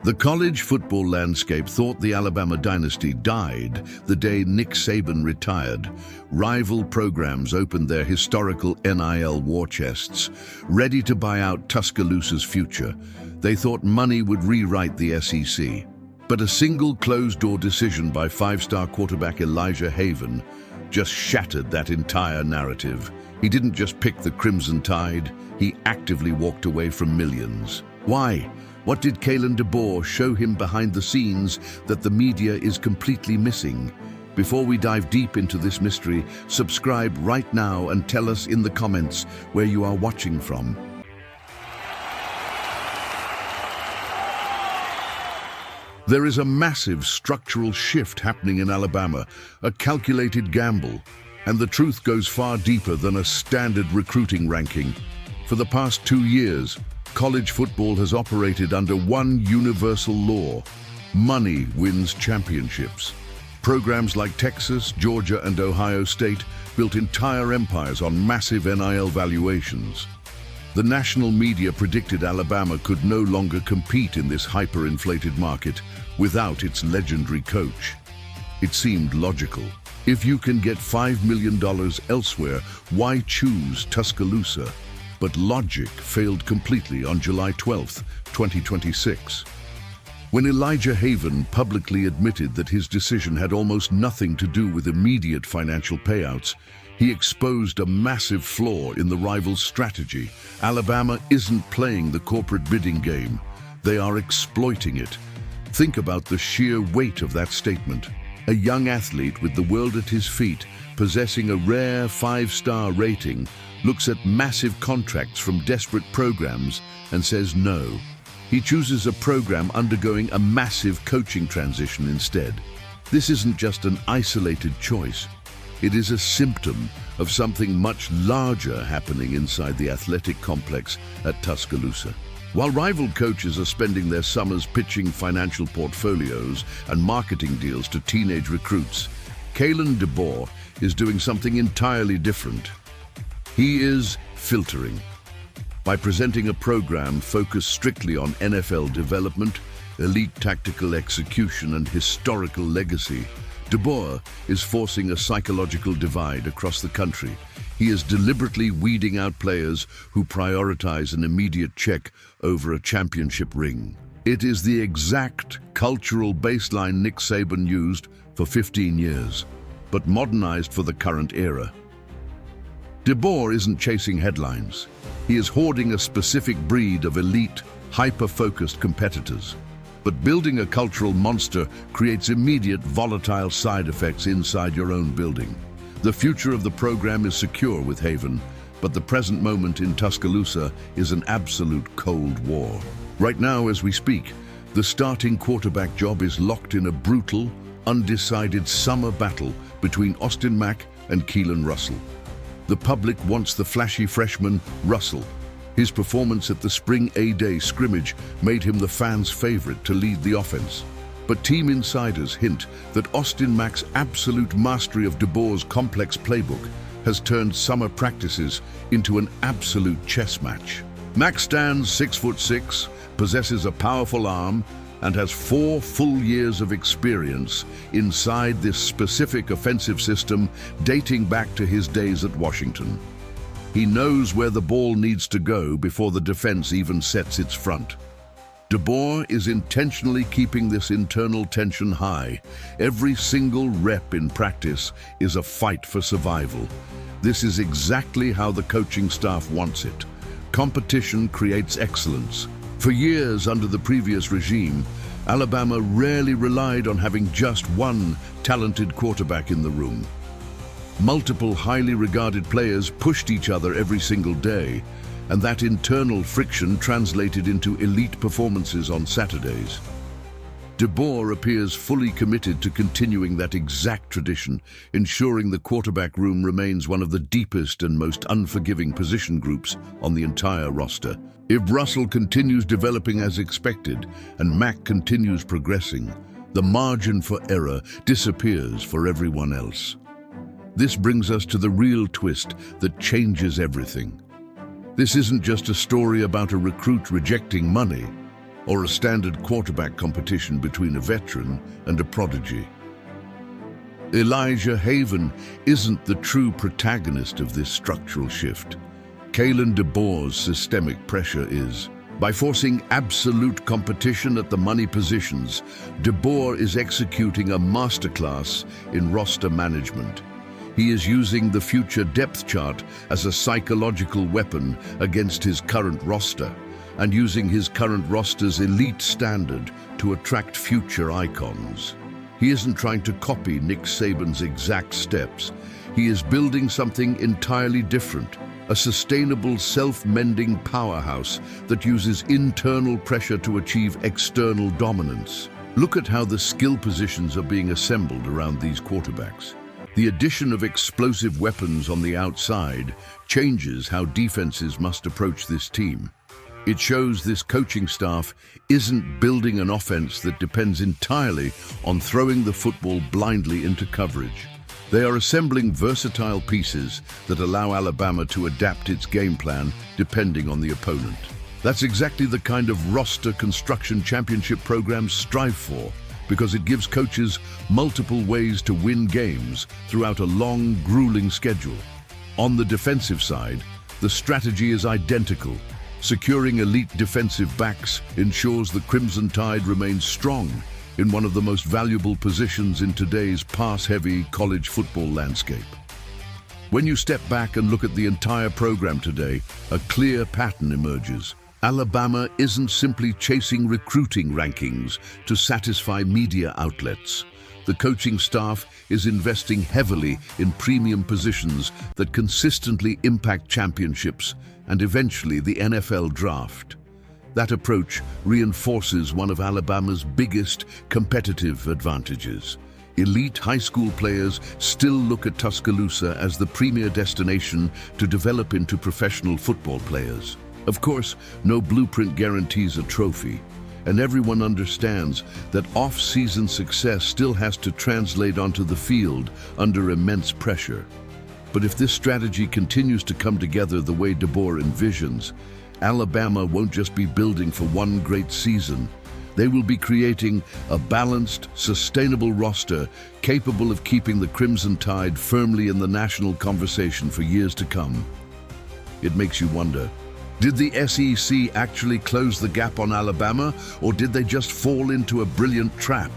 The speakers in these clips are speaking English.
The college football landscape thought the Alabama dynasty died the day Nick Saban retired. Rival programs opened their historical NIL war chests, ready to buy out Tuscaloosa's future. They thought money would rewrite the SEC. But a single closed-door decision by five-star quarterback Elijah Haven just shattered that entire narrative. He didn't just pick the Crimson Tide, he actively walked away from millions. Why? What did Kalen DeBoer show him behind the scenes that the media is completely missing? Before we dive deep into this mystery, subscribe right now and tell us in the comments where you are watching from. There is a massive structural shift happening in Alabama, a calculated gamble, and the truth goes far deeper than a standard recruiting ranking. For the past 2 years, college football has operated under one universal law: money wins championships. Programs like Texas, Georgia, and Ohio State built entire empires on massive NIL valuations. The national media predicted Alabama could no longer compete in this hyperinflated market without its legendary coach. It seemed logical. If you can get $5 million elsewhere, why choose Tuscaloosa? But logic failed completely on July 12, 2026. When Elijah Haven publicly admitted that his decision had almost nothing to do with immediate financial payouts, he exposed a massive flaw in the rival's strategy. Alabama isn't playing the corporate bidding game. They are exploiting it. Think about the sheer weight of that statement. A young athlete with the world at his feet, possessing a rare 5-star rating, looks at massive contracts from desperate programs and says no. He chooses a program undergoing a massive coaching transition instead. This isn't just an isolated choice. It is a symptom of something much larger happening inside the athletic complex at Tuscaloosa. While rival coaches are spending their summers pitching financial portfolios and marketing deals to teenage recruits, Kalen DeBoer is doing something entirely different. He is filtering. By presenting a program focused strictly on NFL development, elite tactical execution, and historical legacy, DeBoer is forcing a psychological divide across the country. He is deliberately weeding out players who prioritize an immediate check over a championship ring. It is the exact cultural baseline Nick Saban used for 15 years, but modernized for the current era. DeBoer isn't chasing headlines. He is hoarding a specific breed of elite, hyper-focused competitors. But building a cultural monster creates immediate volatile side effects inside your own building. The future of the program is secure with Haven, but the present moment in Tuscaloosa is an absolute Cold War. Right now, as we speak, the starting quarterback job is locked in a brutal, undecided summer battle between Mack and Keelon Russell. The public wants the flashy freshman, Russell. His performance at the Spring A-Day scrimmage made him the fans' favorite to lead the offense. But team insiders hint that Mack's absolute mastery of DeBoer's complex playbook has turned summer practices into an absolute chess match. Mack stands 6'6", possesses a powerful arm, and has 4 full years of experience inside this specific offensive system dating back to his days at Washington. He knows where the ball needs to go before the defense even sets its front. DeBoer is intentionally keeping this internal tension high. Every single rep in practice is a fight for survival. This is exactly how the coaching staff wants it. Competition creates excellence. For years under the previous regime, Alabama rarely relied on having just one talented quarterback in the room. Multiple highly regarded players pushed each other every single day, and that internal friction translated into elite performances on Saturdays. DeBoer appears fully committed to continuing that exact tradition, ensuring the quarterback room remains one of the deepest and most unforgiving position groups on the entire roster. If Russell continues developing as expected and Mack continues progressing, the margin for error disappears for everyone else. This brings us to the real twist that changes everything. This isn't just a story about a recruit rejecting money, or a standard quarterback competition between a veteran and a prodigy. Elijah Haven isn't the true protagonist of this structural shift. Kalen DeBoer's systemic pressure is. By forcing absolute competition at the money positions, DeBoer is executing a masterclass in roster management. He is using the future depth chart as a psychological weapon against his current roster, and using his current roster's elite standard to attract future icons. He isn't trying to copy Nick Saban's exact steps. He is building something entirely different, a sustainable, self-mending powerhouse that uses internal pressure to achieve external dominance. Look at how the skill positions are being assembled around these quarterbacks. The addition of explosive weapons on the outside changes how defenses must approach this team. It shows this coaching staff isn't building an offense that depends entirely on throwing the football blindly into coverage. They are assembling versatile pieces that allow Alabama to adapt its game plan depending on the opponent. That's exactly the kind of roster construction championship programs strive for, because it gives coaches multiple ways to win games throughout a long, grueling schedule. On the defensive side, the strategy is identical. Securing elite defensive backs ensures the Crimson Tide remains strong in one of the most valuable positions in today's pass-heavy college football landscape. When you step back and look at the entire program today, a clear pattern emerges. Alabama isn't simply chasing recruiting rankings to satisfy media outlets. The coaching staff is investing heavily in premium positions that consistently impact championships and eventually the NFL draft. That approach reinforces one of Alabama's biggest competitive advantages. Elite high school players still look at Tuscaloosa as the premier destination to develop into professional football players. Of course, no blueprint guarantees a trophy, and everyone understands that off-season success still has to translate onto the field under immense pressure. But if this strategy continues to come together the way DeBoer envisions, Alabama won't just be building for one great season. They will be creating a balanced, sustainable roster capable of keeping the Crimson Tide firmly in the national conversation for years to come. It makes you wonder, did the SEC actually close the gap on Alabama, or did they just fall into a brilliant trap?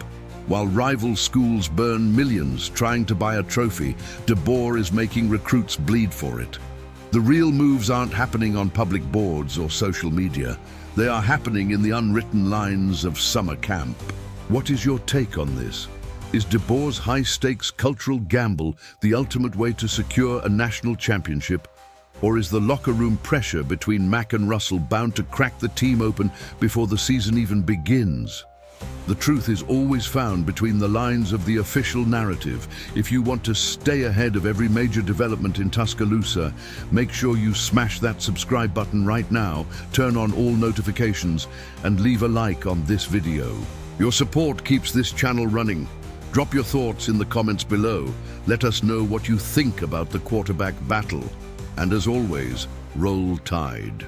While rival schools burn millions trying to buy a trophy, DeBoer is making recruits bleed for it. The real moves aren't happening on public boards or social media. They are happening in the unwritten lines of summer camp. What is your take on this? Is DeBoer's high-stakes cultural gamble the ultimate way to secure a national championship? Or is the locker room pressure between Mack and Russell bound to crack the team open before the season even begins? The truth is always found between the lines of the official narrative. If you want to stay ahead of every major development in Tuscaloosa, make sure you smash that subscribe button right now, turn on all notifications, and leave a like on this video. Your support keeps this channel running. Drop your thoughts in the comments below. Let us know what you think about the quarterback battle. And as always, roll Tide.